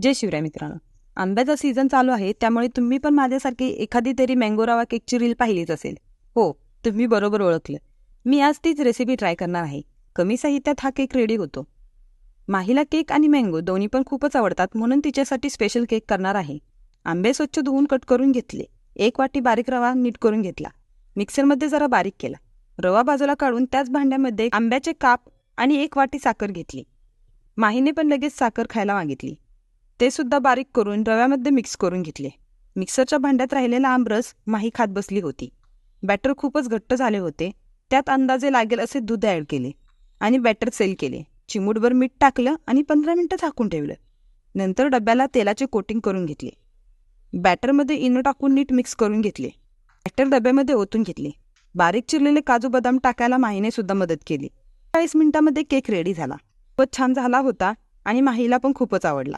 जय शिवराय मित्रांनो. आंब्याचा सीझन चालू आहे, त्यामुळे तुम्ही पण माझ्यासारखी एखादी तरी मँगो रवा केकची रील पाहिलीच असेल. हो, तुम्ही बरोबर ओळखलं. मी आज तीच रेसिपी ट्राय करणार आहे. कमी साहित्यात हा केक रेडी होतो. माहीला केक आणि मँगो दोन्ही पण खूपच आवडतात, म्हणून तिच्यासाठी स्पेशल केक करणार आहे. आंबे स्वच्छ धुवून कट करून घेतले. 1 वाटी बारीक रवा नीट करून घेतला. मिक्सरमध्ये जरा बारीक केला. रवा बाजूला काढून त्याच भांड्यामध्ये आंब्याचे काप आणि 1 वाटी साखर घेतली. माहीने पण लगेच साखर खायला मागितली. ते सुद्धा बारीक करून रव्यामध्ये मिक्स करून घेतले. मिक्सरच्या भांड्यात राहिलेला आमरस माही खात बसली होती. बॅटर खूपच घट्ट झाले होते. त्यात अंदाजे लागेल असे दूध ॲड केले आणि बॅटर सेल केले. चिमूटभर मीठ टाकलं आणि 15 मिनिटं झाकून ठेवलं. नंतर डब्याला तेलाचे कोटिंग करून घेतले. बॅटरमध्ये इनो टाकून नीट मिक्स करून घेतले. बॅटर डब्यामध्ये ओतून घेतले. बारीक चिरलेले काजू बदाम टाकायला माहीने सुद्धा मदत केली. 40 मिनिटांमध्ये केक रेडी झाला. खूपच छान झाला होता आणि माहीला पण खूपच आवडला.